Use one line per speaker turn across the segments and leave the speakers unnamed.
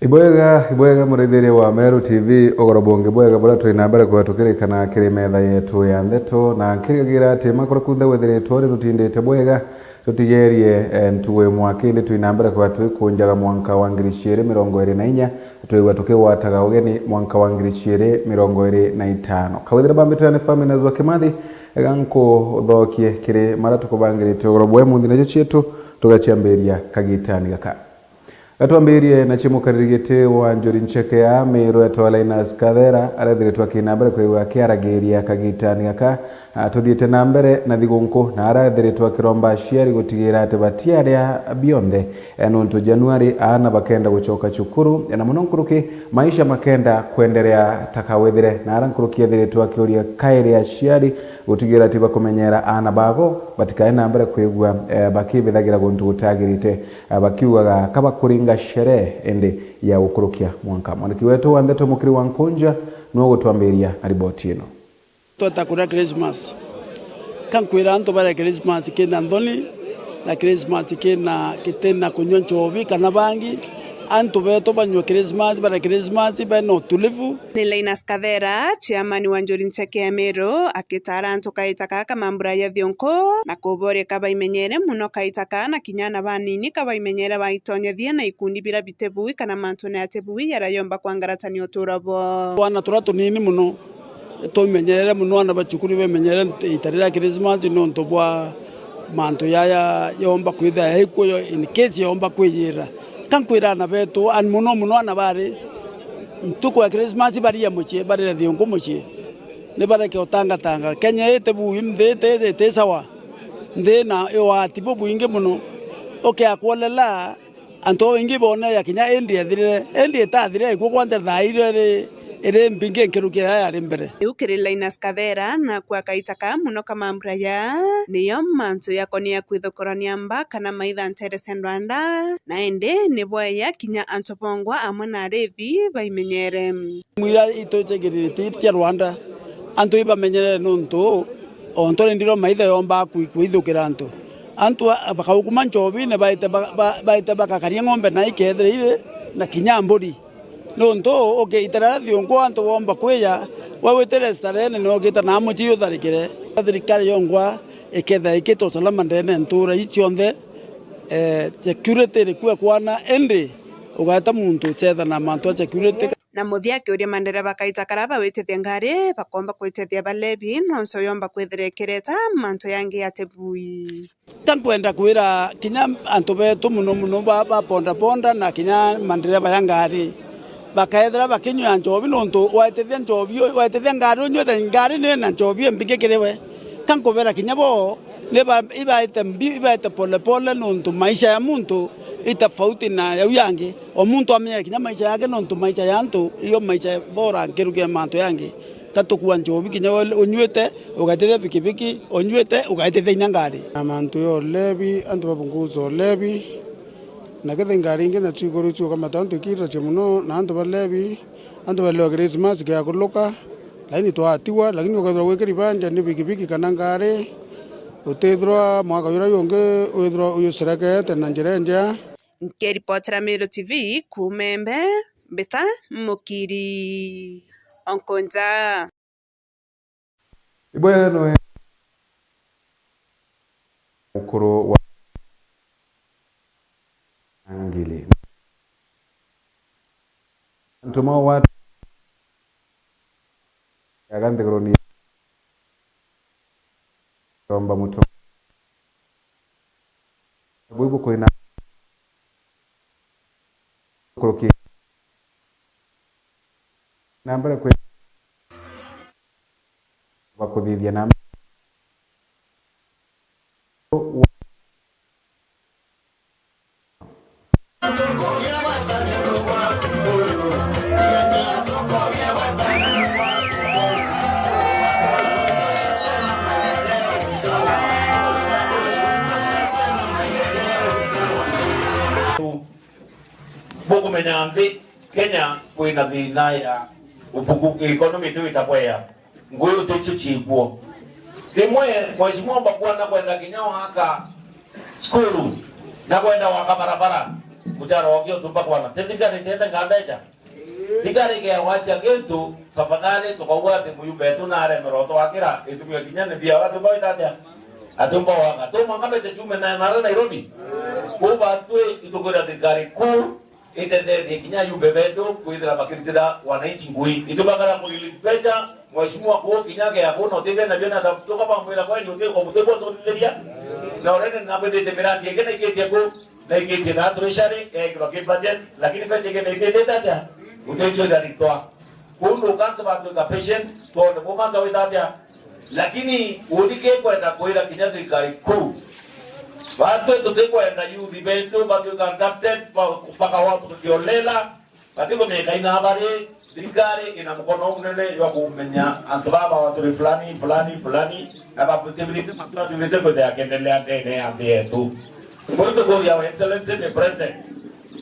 Ibwega muridhiri wa Meru TV ogorobonge bwega bora turi nambere kwatukirikana kiri metha yetu ya ndeto na nkirigira ati makoro kuthe wethire twori rutindite bwega tutigerie ntuwe mwakinde turi nambere kwatu kunjaga mwanka wa 2024 twiwa tukiwataga ugeni mwanka wa 2025 kawethira bambitane family zo Kimathi ganko thokie kiri maratu kubangirite ogorobwe munthine cyetu tugaciamberia kagitani gaka Atuambirie na chimukaririgite wa Njuri Ncheke ya Meru etwala Inas Kadhera arethire twakinambere kwiwa kiaragiria kagitani gaka tuthiite nambere na thigunku na arethire twakiromba aciari gutigira ati batiaria bionthe nuntu Januari ana bakenda gucoka cukuru na muno nkuruki maisha makenda kuendelea takawethire na arankuruki ethire twakiuria kairi aciari gutigira ati bakumenyera ana bago batikae nambere kwigwa bakibithagira guntu gutagirite bakiugaga kaba kuringa sherehe ende ya ukurukia mwanka mwaniki wetu wa ndeto mukiri wa Nkunja no gutwambiria riboti ino
Tutakura Christmas kankwira anto bara Christmas kina ndoni na Christmas kina kitena kunywa nchovi kana bangi anto beto banywa Christmas bara Christmas bano tulivu
ni Inas Kadhera chairman wa Njuri Ncheke ya Meru akitara anto kaitaka kama mbura ya thionko na kubore kaba imenyere muno kaitaka na kinyana banini kaba imenyere baitonyethia na ikundi bira bitebui kana manto na atebui yarayomba kwangaratani oturabo
wana turatu nini muno tumenyere muno ana bachukuru bemenyere itarira Christmas no ntobwa manto yaya yomba kwitha heko in case yomba kwiyira kankwira na beto an muno ana bare ntuko ya Christmas bari ya muche bari thiongo muche ne bara ke otanga Kenya ete buimde te sawa nde na ewa tipo buinge muno okay akwolela anto ingi bona ya Kenya endi ta dire ko kwanda thaire ere mbinge nkerukira ya mbere
ukirila Inas Kadhera na kwa kaitaka muno kama mbraya niyo manto yakonia kwithokorania mba kana maitha nterese Rwanda na ende ni boya kinya antopongwa amona rethi baimenyere
mwira itotegirite tia Rwanda anto ibamenyere nonto ontore ndiro maitha yomba kwithukira anto bakawukuma nchobi ne baite bakakaria ng'ombe na ikethire na kinya mburi nonto okay itara thiongo anto bomba kweya wawetere starene no gita na muchiyo tharikire thirikari yongwa eketha ikito salama ndene ntura ichionde security rikua kwana ende ugata muntu chetha na manto security
na muthia kiuria mandera bakaita karaba wetethia ngari bakomba kwetethia balebi nonso yomba kwetherekereta manto yangi atebui
tankwenda kwira kinya anto betu muno ba ponda na kinya mandera bayangari bakaethera bakinywa nchobi nonto waetethia nchobi waetethia ngari nyothe ngari ne na nchobi mbike kirewe kankobera kinyabo leba ibaite pole nonto maisha ya muntu itafauti na ya yangi o muntu amenya kinya maisha yake nonto maisha yantu iyo maisha bora ngeruke manto yangi tatukuwa nchobi kinya onywete ugatethia pikipiki onywete ugatethia ngari
na manto yo lebi antu babunguzo lebi na kethe ngari inge na chigoro chu kama tanto kira chemuno na anto balebi anto balewa Christmas kya kuloka lakini twatiwa lakini ukadhwa wekeri banja ni pikipiki kana ngari utethwa mwaka yura yonge uthwa uyusirake tena njerenja
Nkeripotera Meru TV kumembe beta mukiri onkonja
Ibweno mukuru wa angili ntuma watu yagande groni romba muto buibu koina kuruki nambere kwe bakudhia namba
Bogo menyanthi Kenya kwina thina ya upungufu economy tu itapwea nguyo techo chiguo rimwe mheshimiwa bakwana kwenda kinyao haka skulu na kwenda waka barabara mcharo wakio tumba kwana thirikari tenda ngambeja thirikari ke wacha kintu tafadhali tukauate muyumbe tu na are meroto akira itumia kinyane bia watu boy tatia atumba wanga tuma ngambeja chume na Nairobi kuba tu itukura thirikari ku itende kinya yumbe betu kuithira makirira wananchi ngui itubakara ku release pecha mheshimiwa kwa kinyage ya bono tende na biona kutoka pa mwela kwa nyote kwa mtego to ndilia na orene na bede miradi ngene kete ko na kete na treasury kwa budget lakini pesa ngene kete tata utecho dalitoa kundo kanto bado ka patient to ndo komanda witatia lakini udike kwenda kuira kinyage kari ku bado tutakwenda youth event bado conducted paka watu tukiolela batiko mekaina habari serikali ina mkono mnene wa kumenya antubaba watu fulani na bapotebility matulete kwa ya kendelea ndene ambie tu mwito kwa ya excellency the president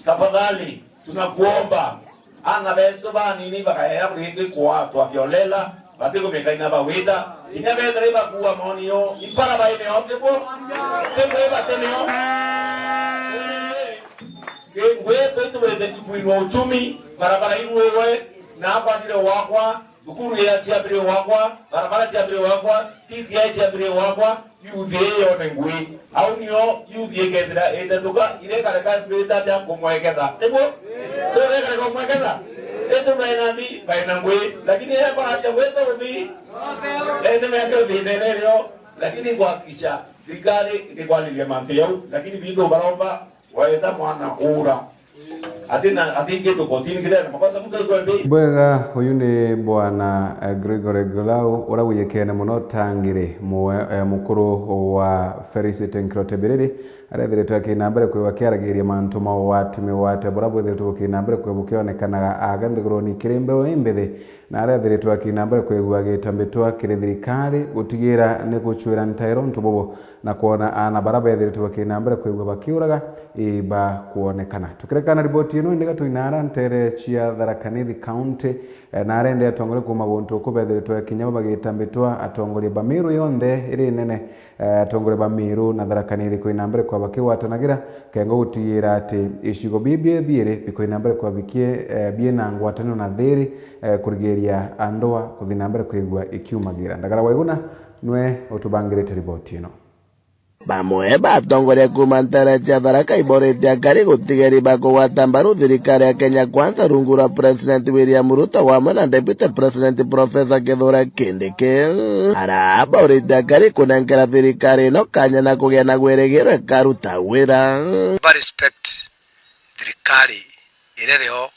tafadhali tunakuomba ana beto bani ni bakaya kuhiki kwa tukiolela batiko mekaina bawita inyabe driba kuwa monio ipara baime ote po tembe bateneo wewe tuweze kuinua uchumi barabara hii wewe na hapa ndio wakwa ukuru ya tiabire wakwa barabara tiabire wakwa TTI tiabire wakwa UDA onengui au niyo UDA gedra edaduka ile kareka beta ya kumwekeza tebo tore kareka kumwekeza eto mainani bainangui lakini hapa haja wewe wewe ende meko dinero lakini kuhakikisha serikali ni kwa ile manteo lakini bido baromba waenda mwana ura
bwega huyu ni bwana Gregory Golau urawiyekene muno tangire mukuru wa Felicity Nkirotebiriri arethiretwo akinambere kwiwa kiaragiria mantu mawate burabwithiretwo kinambere kwibukionekanaga aganthigurwo ni kirimbe wimbithi na arethiretwo akinambere kwigua gitambitwa kiri thirikari gutigira ni guchwira ntairo ntubobo na kuona ana barabethiretwo akinambere kwigua bakiuraga iba kuonekana tukirekana riboti ino ndiga tuinara ntere chia Tharaka Nithi County na arende atongore kuma guntu kubethiretwo akinyaba bagitambitwa atongore Bamiru yonthe iri nene atongore Bamiru na Tharaka Nithi kuinambere kwa bakiwatanagira kengo gutigira ati ishigo biere bikoinambere kwa bikie biena ngwatanio na thiri kurigeria andoa kuthinambere kwigua ikiumagira ndagara waiguna nwe utubangirite riboti ino
bamwe batongoria kuma ntara cia Tharaka iboretie ngari gutigeri bakugwata mbaru thirikari ya Kenya Kwanza rungu rwa President William Ruto hamwe na Deputy President Professor Kithure Kindiki araboretie ngari kunengera thirikari ino kanya na kugia na gweregero ikaruta wira
respect thirikari irereho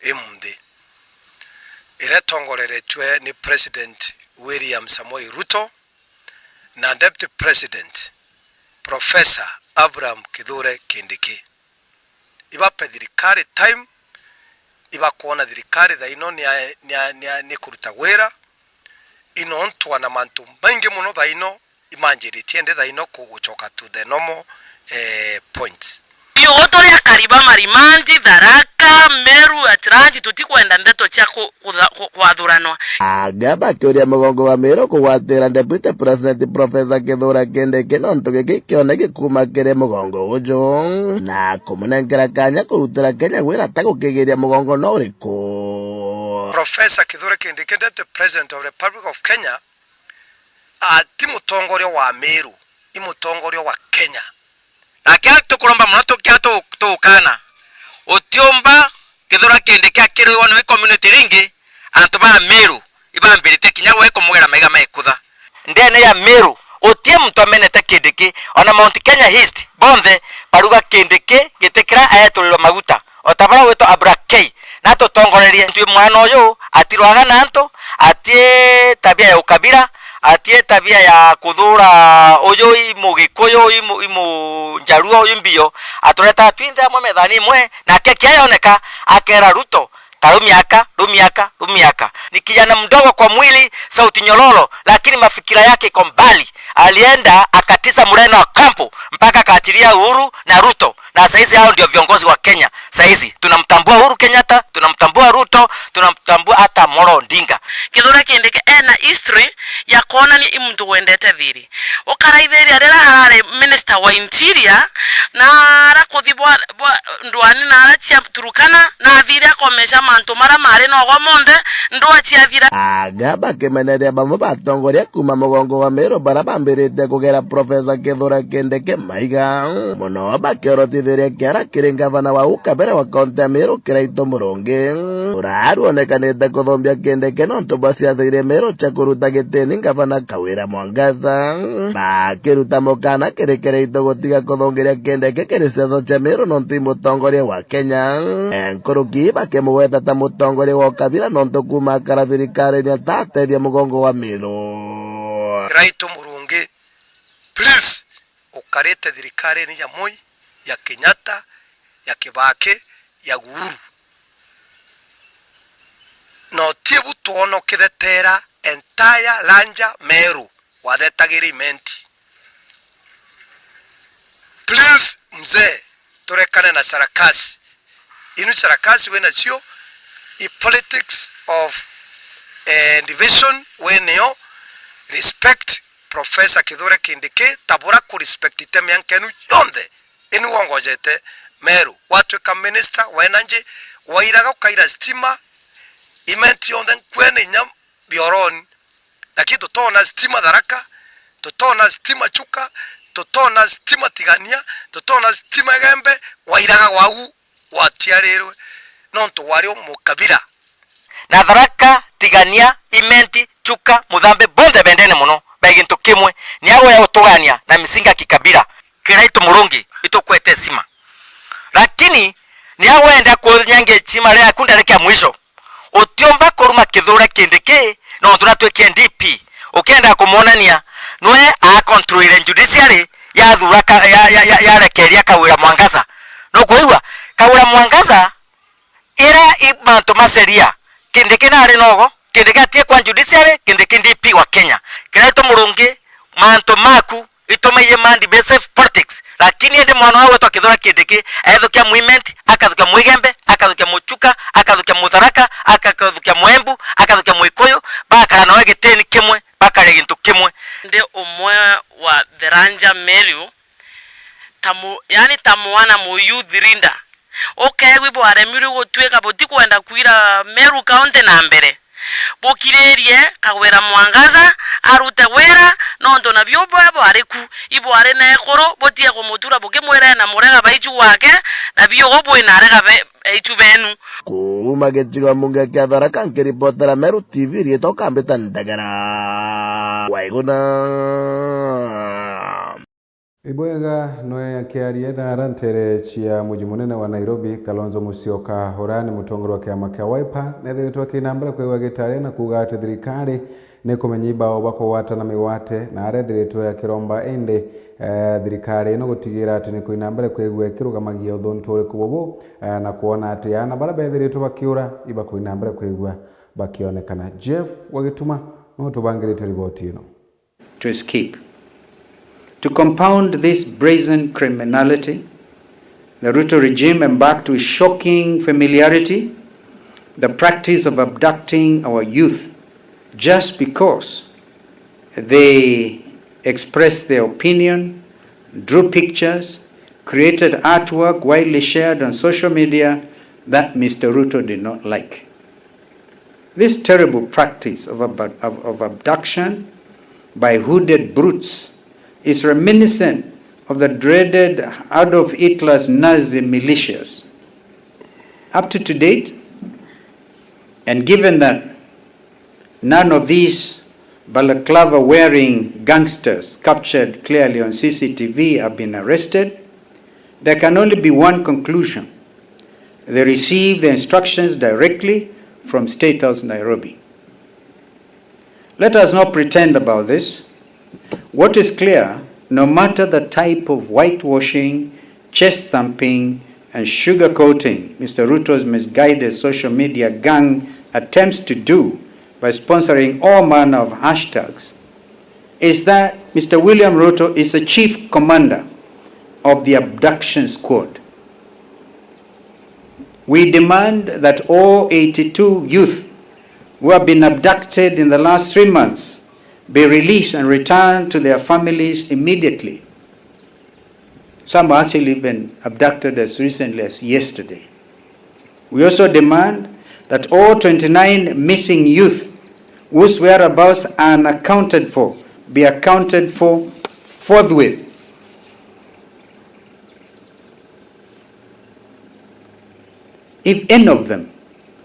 imundi iretongoreretwe ni President William Samoei Ruto na Deputy President Professor Abraham Kithure Kindiki ibape thirikari time ibakuona thirikari thaino ni kuruta wira ino ntwana mantu maingi muno thaino imanjiritie ndi thaino kugucoka to the normal points
iyo otoria kariba marimanji Tharaka Meru atranji tutikwenda ndeto cha kwathurano
agaba kioria mugongo wa Meru kugwatira Deputy President Professor Kithure Kindiki no ntugiki kioneke kuma kire mugongo ujo na kumunengera kanya kurutira Kenya wira tagukigiria mugongo no uriku
Professor Kithure Kindiki Deputy President of the Republic of Kenya ati mutongorio wa Meru imutongorio wa Kenya na kia tukuromba muno tukia tukana utiomba Kithure Kindiki akiri wana community ringi antuba Meru ibambirite kinya we kumugera maiga maikutha ndene ya Meru utie mtomenete Kindiki ona Mount Kenya East bonthe baruga Kindiki gitikira ayetuliro maguta otabara weto Abrakei na tutongorerie ntwe mwana uyu atirwaga nanto atie tabia ya ukabira atie tabia ya kuthura uyu imugikuyu imunjaruo imbio atureta twinde amwe methani mwe na keki ayoneka akera Ruto rumiaka ni kijana mdogo kwa mwili, sauti nyororo, lakini mafikira yake iko mbali. Alienda akatisa mreno wa kampu mpaka akaachilia Uhuru na Ruto, na saizi hao ndio viongozi wa Kenya. Saizi tunamtambua Uhuru Kenyatta, tunamtambua Ruto, tunamtambua hata Moro Odinga.
Kithure Kindiki ena history ya kuona ni mtu wendete thiri ukaraithiri arira harare minister wa interior na ara kuthibwa ndwani na ara chia Turukana na thiri akomesha mantu mara mari no gomonde ndwa chia thira
agaba kemeneria bamwe batongoria kuma mugongo wa Meru bara bambirite kugera Profesa Kithure Kindiki maiga muno bakiorotithiria kiara kiri gavana wa ukabere wa kaunti ya Meru Kiraito Murungi uraru onekanite kuthombia Kindiki nontu basiacaire Meru cha kuruta gitini gavana Kawira Mwangaza bakiruta mukana kiri Kiraito gutiga kuthongeria Kindiki kiri siasa cha Meru nontu mutongoria wa Kenya nkuruki bakimugweta ta mutongoria wa ukabira nontu kuma kara thirikari ni atateithia mugongo wa Meru.
Kiraito Murungi, please ukarete thirikari ni ya Moi, ya Kenyatta, ya Kibaki, ya Uhuru. No tibu tuono kidetera entire Lanja Meru wadetagiri menti. Please mzee turekane na sarakasi. Inu sarakasi wena sio i politics of division weneo respect Professor Kithure Kindiki tabura ku respect iteme yankenu yonde inu wongojete Meru watu ka minister wenanje wairaga kaira stima imenti yonde kwene nyam bioron lakini tutona stima Tharaka tutona stima Chuka tutona stima Tigania tutona stima Gembe wairaga wagu watiarerwe nontu wario mukabira
na Tharaka Tigania imenti Chuka Muthambe bonde bendene muno bagintu kimwe niago ya utugania na misinga kikabira Kiraito Murungi itokwete sima lakini niago enda kunyange chima ria kundarekia mwisho utiomba kuruma Kithure Kindiki no tunatwekie DP ukenda kumonania noe a control judiciary ya thuraka ya rekeria Kawira Mwangaza no kuigwa Kawira Mwangaza ira ibantu maseria Kindiki na ari nogo Kindiki atie kwa judiciary Kindiki DP wa Kenya Kiraito Murungi manto maku itomeye mandi basic politics lakini ende mwana wawe to Kithure Kindiki aithukia movement akathukia Mwigembe akathukia Muchuka akathukia Mutharaka akathukia Mwembu akathukia Mwikoyo bakara nawe giteni kimwe bakare gintu kimwe
ndi umwe wa the Lanja Meru yani tamuana mu youth leader okegwi bware miru gutweka boti kwenda kwira Meru county na mbere bokirerie Kawira Mwangaza arute wera nondo na byo bware ku ibware na ekoro botie kumutura bokemwera na murega baichu wake na byo gobwe na rega baichu benu
kuma getiga munga kya Tharaka nkiripotera Meru TV ritoka mbeta ndagara waiguna
Ibwega noe yakiarie na arantere chia muji munene wa Nairobi Kalonzo Musyoka horani mutongoro wa kiama kia Wiper nethiritwe kinambere kwiwa gitare na kuga ati thirikari ni kumenyiba obako wata na miwate na arethiritwe akiromba ende thirikari no gutigira ati ni kuinambere kwigwe kirugamagia uthontori kubobo na kuona ati ana bara bethiritwe bakiura iba kuinambere kwigwa bakionekana. Jeff wagituma no tubangirite ripoti ino.
To escape. To compound this brazen criminality, the Ruto regime embarked with shocking familiarity the practice of abducting our youth just because they expressed their opinion, drew pictures, created artwork widely shared on social media that Mr. Ruto did not like. This terrible practice of abduction by hooded brutes is reminiscent of the dreaded Adolf Hitler's Nazi militias. Up to date, and given that none of these balaclava-wearing gangsters captured clearly on CCTV have been arrested, there can only be one conclusion. They received the instructions directly from State House Nairobi. Let us not pretend about this. What is clear, no matter the type of whitewashing, chest-thumping, and sugarcoating Mr. Ruto's misguided social media gang attempts to do by sponsoring all manner of hashtags, is that Mr. William Ruto is the chief commander of the abduction squad. We demand that all 82 youth who have been abducted in the last 3 months be released and returned to their families immediately. Some have actually been abducted as recently as yesterday. We also demand that all 29 missing youth whose whereabouts are unaccounted for be accounted for forthwith. If any of them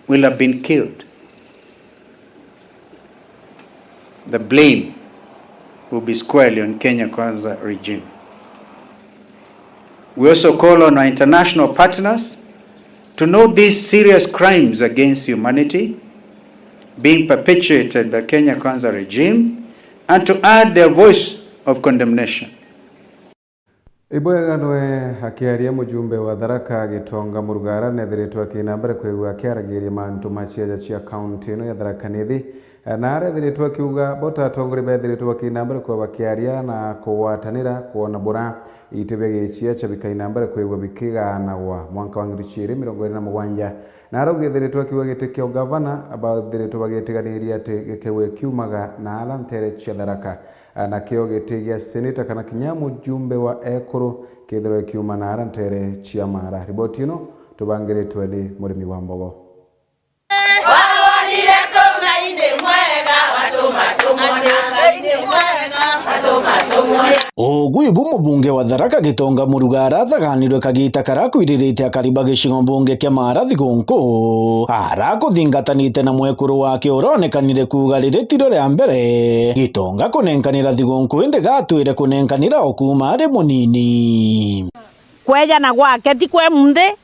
will have been killed, the blame will be squarely on Kenya Kwanza regime. We also call on our international partners to note these serious crimes against humanity being perpetuated by Kenya Kwanza regime and to add their voice of condemnation.
Ibwega nwe akiaria mujumbe wa Tharaka Gitonga Murugara nethiritwo akinambere kwigua akiaragiria mantu maciaja cia county ino ya Tharaka Nithi na arethiritwo akiuga bota atongori bethiritwo akinambere kwa bakiaria na kuwatanira kuona bora itebe gicia chabikaina mbere kwigua bikiganagwa mwanka wa 2027 na araugethiritwo akiuga giti kio governor abathiritwo bagitiganiria ati gikewe kiumaga na alantere cia Tharaka na kio giti gia senator kana kinyamu jumbe wa Ekuru kithiro kiuma na alantere cia Mara. Riboti ino tubangiritwe ni murimi wa mbogo.
Ogwibu mubunge wa Tharaka Gitonga Murugara athaganirwe kagita karakwirĩrĩte akariba gĩcigo mbunge kĩa Mara Thigũnkũ arakũthingatanĩte na mwekũrũ wake ũronekanire kuga rĩrĩ tiro rĩa mbere Gitonga kũnenkanĩra Thigũnkũ ĩndĩ gatwĩre kũnenkanĩra o kuma arĩ mũnini.
Kwejana gwake ti kwe munde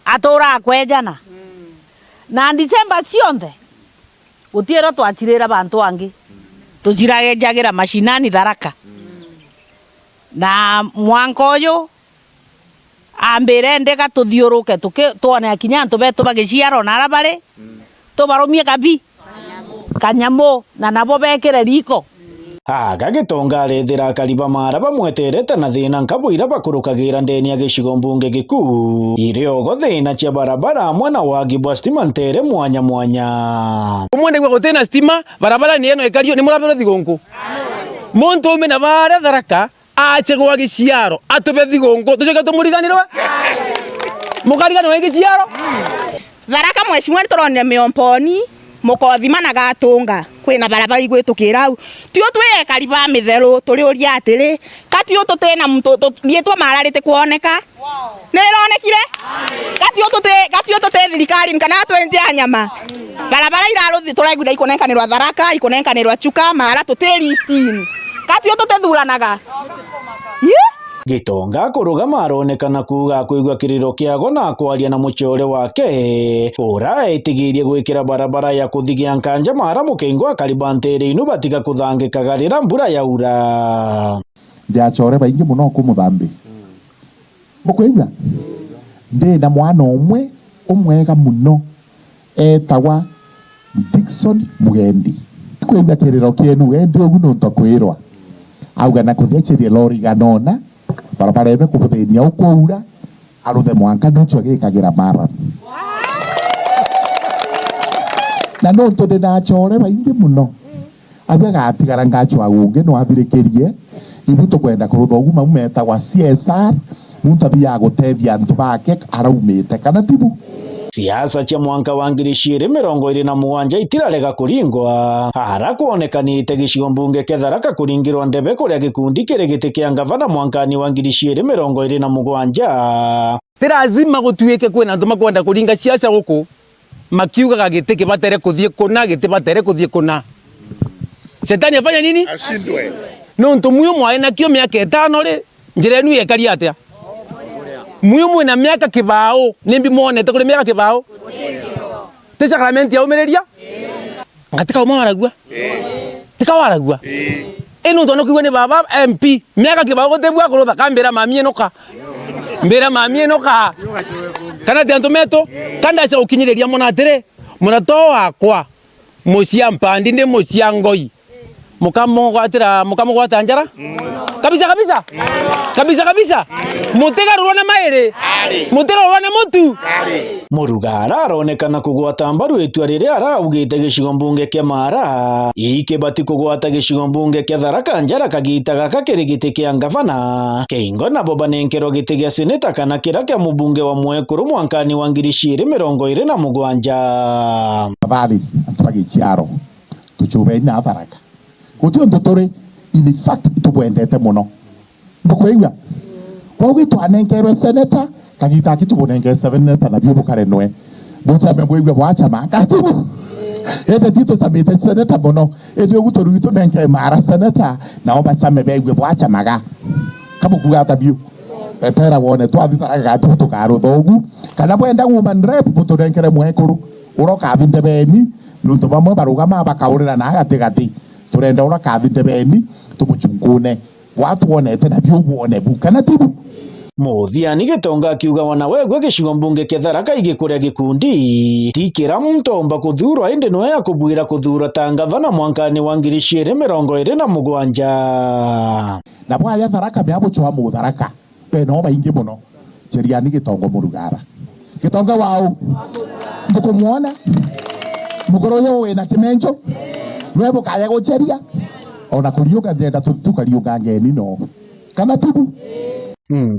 atũra kwejana na December cionthe gũtiĩro twachirĩra bantu angi tũciragenjagira mashinani Tharaka na mwanka ũyũ ambire ndega tuthiũrũke tuone akinya antu betu bagiciaro na arabare tubarumie kabi kanyamo na nabo bekire riko.
Aga Gitonga arethera akariba Mara bamweterete na thina nkabwira bakurukagira ndeni ya gĩcigo mbunge gĩkuu ire ogo thina cia barabara mwana wagi bwa stima ntere mwanya mwanya
umwende gwa gutena stima barabara ni eno ekario ni murabero Thigũnkũ muntu umena bare Tharaka ache gwa giciaro atube Thigũnkũ tuceke tumuriganirwe mukariganirwe giciaro
Tharaka mweshimwe turonire miomponi mukothima na gatunga kwina barabara igwitukira au tio twe kariba mitheru turi uria atiri katio tutena muntu rietwa mararite kuoneka nironekire katio tute thirikari kana twenje anyama barabara iraruthi turaiguda ikonenkanirwa Tharaka ikonenkanirwa Chuka Mara tuteri steam katio tutethuranaga
Gitonga kurugama aronekana kuga kuigwa kiriro kiago na kwaria na mucore wake ora etigirie gwikira barabara ya kuthigia nkanja Mara mukingo akariba ntere inu batiga kuthangikagarira mbura yaura
ndiacore baingi muno kumuthambi mukwigwa ndi na mwana umwe umwega muno etagwa Dickson Mugendi kwigwa kiriro kienu wendi oguno ntokwirwa auga na kuthecherie lori ganona barabara ime kubuthenia ukura aruthe mwanka nducho agikagira Mara na no ntonde na chore baingi muno abega atigara ngacho agunge no athirikirie ibuto kwenda kurutha uguma umeta wa CSR muntu athia gutethia antu bake araumite kana tibu.
Siasa cia mwanka wa 2027 itirarega kuringwa arakuonekanite gĩcigo mbunge kĩa Tharaka kuringirwa ndebe kuria gikundi kiri giti kia ngavana mwankani wa 2027
ti lazima gutuike kwina antu makwenda kuringa siasa guku makiugaga giti kibatere kuthie kuna giti batere kuthie kuna Shetani afanya nini ashindwe no ntu muyo mwae na kio miaka 5 ri njira enu yekaria atia muyo mwina miaka kibao nimbi muonete kuri miaka kibao te sakramenti ya umereria ngatika umaragua tika waragua eno ntono kigwe ni baba MP miaka kibao gotebwa kurutha kambira mamie noka mbira mamie noka kana te antometo kanda cia ukinyireria mona atire munato wakwa mucia mpandi ndi mucia ngoi mukamugwata njara kabisa mutigarurwa na mairi mutigarurwa na mutu.
Murugara aronekana kugwata mbaru itua riria araugite gicigo mbunge kia Mara ikibati kugwata gicigo mbunge kia Tharaka njara kagita gaka kiri giti kia ngavana Keingo na Boba nenkero giti gia seneta kana kira kia mubunge wa Mwekuru mwankani wa 2027.
Vali atwagi chiaro tuchube ina Tharaka gutio ndotore in fact tubwendete muno mbukwigwa kwa twanenkerwe seneta kagita kitubonenge seneta na byo bukarenwe buchame bwigwa bwachama katibu ede tito samete seneta muno ede gutoru nenge Mara seneta na obachame begwe bwachamaga kabukuga tabio etera wone twathi Tharaka tukaro thogu kana bwenda woman rep buturenkere Mwekuru uroka thinde beni nuntu bamwe barugama bakaurira na gatigati turenda uroka thinde beni tumuchungune watu wonete na byo wone bukana tibu.
Muthiani Gitonga akiuga wanawegwe gicigo mbunge kia Tharaka igikuria gikundi tikira Mutomba kuthurwa indi no ya kubwira kuthura ta ngavana mwankani wa 2027
na bwaya Tharaka byabuchwa mu Tharaka beno baingi muno Cheriani Gitongo Murugara Gitonga wao ndukumuona mugoro yo wena kimenjo nwebo kaya gocheria ona kuriuga ndenda tukariuga ngeni no kana tibu.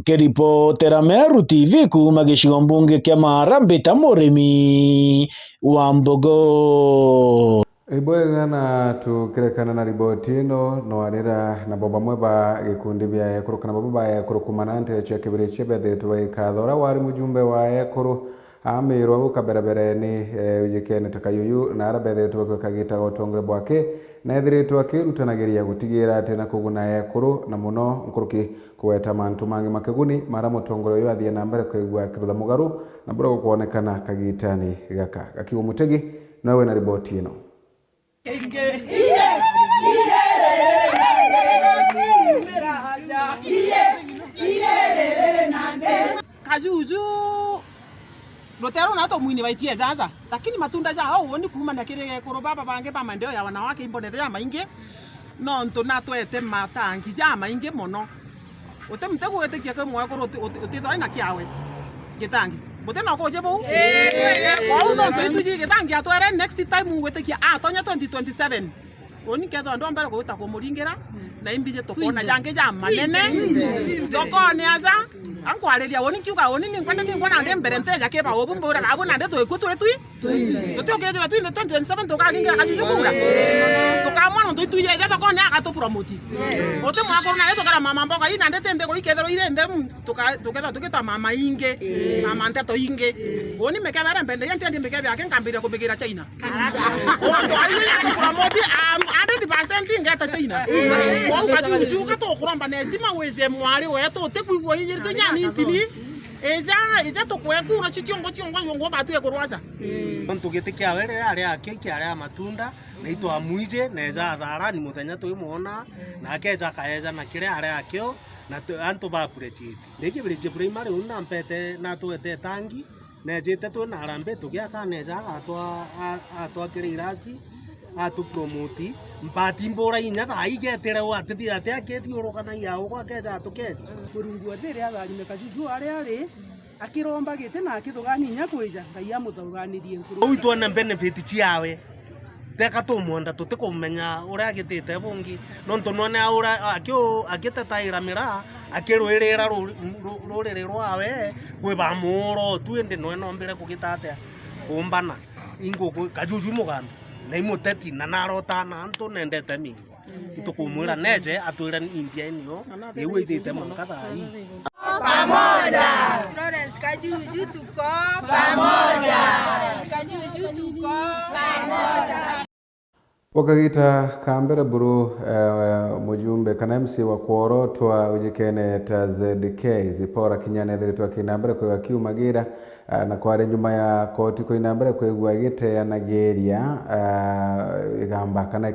Keripotera Meru TV kuma gicigo mbunge kia Mara Mbita Murimi wa Mbogo.
Ibwega na tukirekana na riboti ino noarira na Boba mweba gikundi bya Ekuru kana Boba ya Ekuru kumanante cha kibiri chebe tubaikathora wari mujumbe wa Ekuru amirwa bukaberabere ni ujikene takayuyu na arabethe tubakagita gotongre bwake na ethiritwo akirutanagiria gutigira tena kuguna Ekuru na muno nkuruki kuweta mantu mangi makeguni mara mutongore yo athie na mbere kwigwa kirutha mugaru na buro kuonekana kagitani gaka gakiwa mutegi nawe na riboti ino.
Kajuju Rotero na to mwini baitie zaza lakini matunda ja hao woni kuma na kire Ekuru baba bange ba mandeo ya wanawake imbonete ya mainge no nto na twete matangi ja mainge mono ote mtego wete kia ke Mwekuru otithoi na kiawe gitangi bote na ko jebo kwa uno to tuji gitangi atwere next time wete kia atonya 2027 oni ketho ndo mbere ko ta ko muringira na imbije to kona jange ja manene dokone aza ankwaleria woni kiuga woni ni ngwana ande mbere nteja ke ba obumbura abo nande to ekuture tui to kejera tui 2027 to kagingira kajujukura to kamwana ndo tui ya to kone aka to promote ote Mwekuru na to kara mama mboga ina ande tembe ko ikethero ire ende to ketha to kita mama inge mama ante to inge woni mekabara mbende yante ande mekebe ake ngambira ko begira China ondo ayi promote 100% ngata China kwa kajuju ka to kuramba nesima weze mwari weto te kuigwa yiri to nyani tini eja to Mwekuru chichiongo yongo batu ekorwaza
onto gete kia were ari ake kia ari matunda na ito amuije na eja thara ni muthenya to imuona na akeja kaeja na kire ari akio na anto ba purechiti ndege bridge primary una mpete na to ete tangi na jete to na arambe to gia ka neja atwa kire irasi atu promote mpati mbora inya ta igetere wa tithi ate aketi urukana yao kwa keja atuketi
Murungu athire athari mekajuju ari akiromba gite na akithugani nya kwija ngai amuthuganirie Nkuru
uitwo na benefit ciawe teka tumonda tutikumenya uria gitite bungi no ntonone aura agitetaira mira akirwirira rurire rwawe kwi bamuro twende no nombere kugitate kumbana ingo kajuju muganda na imuteti na narota na antu nendete mi itukumwira neje atwira India inio yewe ithite munkatha hii
pamoja Florence Kajuju tuko pamoja Kajuju tuko pamoja
wakagita kambere buru mujumbe kana MC wa kuorotwa ujikene ta ZK Zipora Kinyane thiritwa kinambere kwa kiumagira na kware nyuma ya koti ko inambere kwegwa gite ya Nigeria igamba kana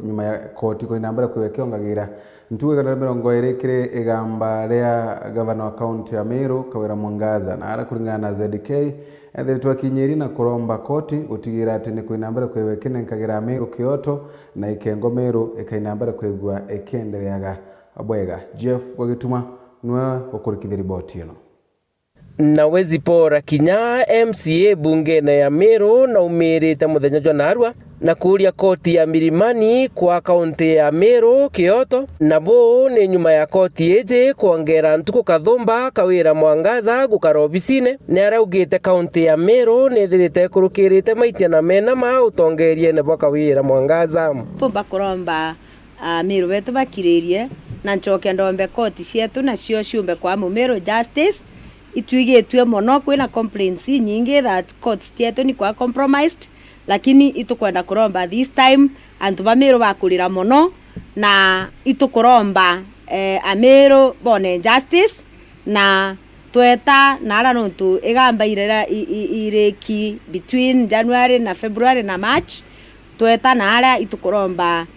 nyuma ya koti ko inambere kwa kiongagira ntuwe kana 20 kire igamba ria governor wa county ya Meru Kawira Mwangaza na ara kuringana na ZK ethiritwe kinyiri na kuromba koti utigira ati ni kuinambere kwewekene nkagira Meru Kioto na ikengo Meru ikainambere kwegwa ekendereaga bwega. Jeff Wagituma nwe ukurikithia riboti ino.
Nawe Zipora Kinya MCA bungene ya Meru na umirite muthenya jwa narua na kuria koti ya Milimani kwa kaunti ya Meru Kioto nabo ni nyuma ya koti eje kuongera ntuku kathumba kawira mwangaza gukara obisine ni araugite kaunti ya Meru ni thirite kurukirite maitia na mena ma utongerie ne kawira mwangaza
pumba kuromba Meru wetu bakiririe na nchoke ndombe koti cietu na cio ciumbe kwa Meru Justice ituigetwe mono kwina complaints nyingi that courts cietu ni kwa compromised lakini itukwenda kuromba this time antu ba Meru bakurira mono na itukuromba Meru bone justice na tweta nara nontu igamba irera ireki between January na February na March tweta nara itukuromba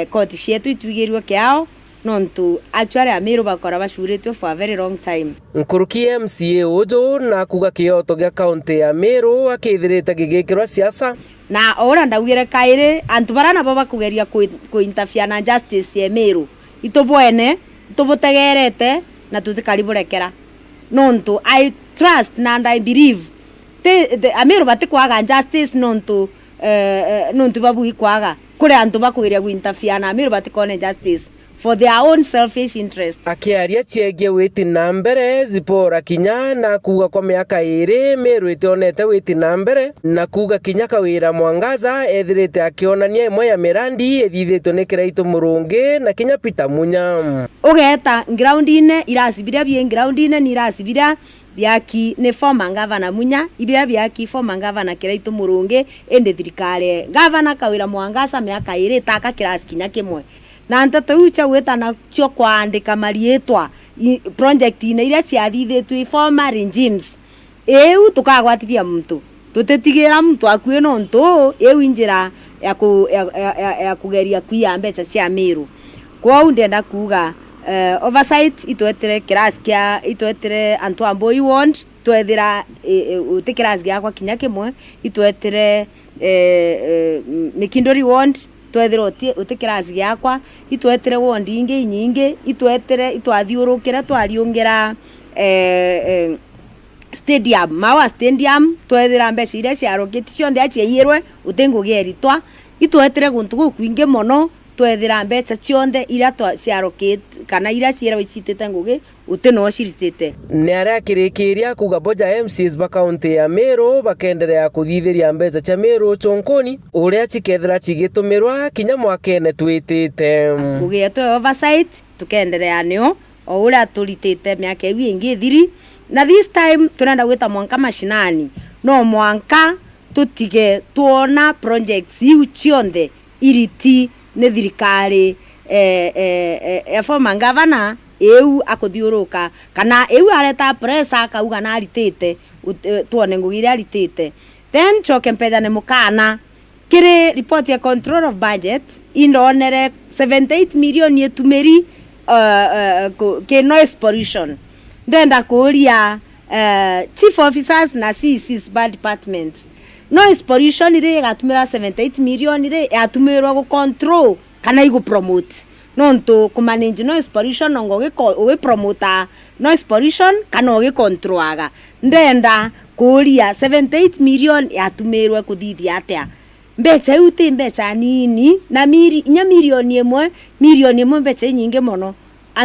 court cietu ituigerirwe kiao nontu actually Meru bakora bashuritwe for a very long time.
Nkuruki MCA Ojo na kuga Kioto gya county ya Meru akithirite gigikirwa siasa
na ora ndawire kaire antu barana baba kugeria ku interfere na justice ya Meru itobwene itobotegerete na tutikariburekera nontu I trust and I believe the Meru batikwaga justice nontu babu ikwaga kure antu bakugeria ku interfere na Meru batikone justice for their own selfish interest.
Akiaria chiegie witi na mbere Zipora Kinya na kuga kwa miaka iri Meru itionete witi na mbere na kuga Kinya kawira mwangaza ethirite akionania imwe ya mirandi ethithitwe ni Kiraitu Murungi na Kinya Peter Munya
ugeta ground-ine irasibiria bie ground-ine ni irasibiria biaki ne former governor Munya ibira biaki former governor Kiraitu Murungi ende thirikari governor kawira mwangaza miaka iri taka kirasi Kinya kimwe na nteto ucha weta na cio kwaandika marietwa project ine iria ciathithitwe former regimes eu tukagwatithia muntu tutetigira muntu akuye nontu eu injira ya kugeria kuia mbeca cia Meru kwa ndenda kuga oversight itwetere class kia itwetere antu amboi ward twethira utikirazi gya kwa Kinya kimwe itwetere Mikindori ward twethira utikirazi gyakwa itwetere wondi ingi nyingi itwetere itwathiurukira twariungera stadium mawa stadium twethira mbeca iria ciarukite cionthe aciaiyirwe utingugeritwa itwetere guntu gukwingi mono twethira mbeca cionthe iria ciarukite kana iria ciera wicitite ngugi utino ciritite
ni aria kirikiria kuga boja MCs ba county ya Meru bakenderea kuthithiria mbeca cia Meru chonkoni uria cikethira cigitumirwa Kinya mwakene twitite
ugietwe oversight tukenderea nio o uria turitite miaka iwi ingi thiri na this time tunenda gwita mwanka mashinani no mwanka tutige tuona projects iu cionthe iriti ne thirikari former governor eu akuthiuruka kana eu areta pressure akauga na aritite tuone ngugira aritite then choke mpeza ne mukana kire report ya control of budget indonere 78 million yetumeri ke noise pollution ndenda kuria chief officers na CCs bad departments noise pollution ire gatumira 78 million ire yatumirwa go control kana igo promote nonto ku manage noise pollution ngo we promoter noise pollution kana ge controlaga ndenda kuria 78 million yatumirwa kuthithia atia mbeca uti mbeca nini na milioni imwe mbeca nyingi mono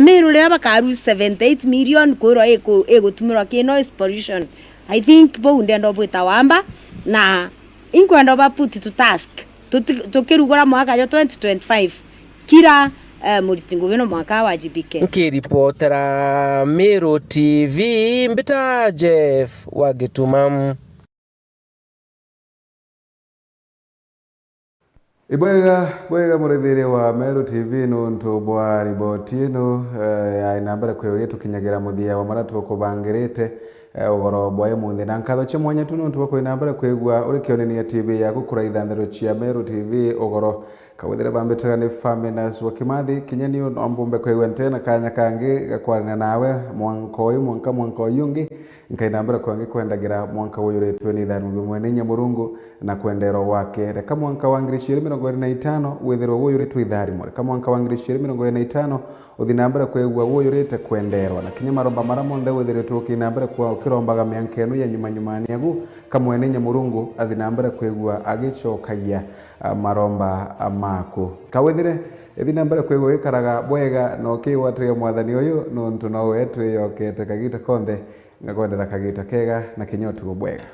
Meru le bakaru 78 million kwiro egutumirwa ki noise pollution I think bo ndendo bwita wamba na inkwenda ba put to task tukirugora mwaka yo 2025 kira muritingo gino mwaka wajibike
nkiripotera Meru TV mbita Jeff Wagituma
Ibwega murethere wa Meru TV nuntu bwa riboti ino ya inambara kwewe tukinyagira muthia wa maratu kubangirite ugoro bwa munthi na nkatho cha mwanya tu nuntu bwa inambara kwegwa uri kionenia TV ya gukura ithandero cia Meru TV ugoro kawethera bambetega ni Faminas wa Kimathi kinyani ombumbe kwegwa tena kanya kangi gakwarana nawe mwanko yungi nkainambira kwangi kwendagira mwanka uyu retwe ni thani mwene Nyamurungu na kwendero wake reka mwanka wa 2025 withirwo uyu retwe itharimo reka mwanka wa 2025 uthinambira kwegwa uyu rete kwenderwa na kinya maromba maramo nthe withiritwo ukinambira kwa ukirombaga mianka eno ya nyuma niagu kamwene Nyamurungu athinambira kwegwa agicokagia maromba maku kawithire ithinambira kwegwa ikaraga bwega no kiwatria mwathani uyu nuntu no wetwe yokete kagita konthe ngakwendera kagita kega na kinyotu bwega.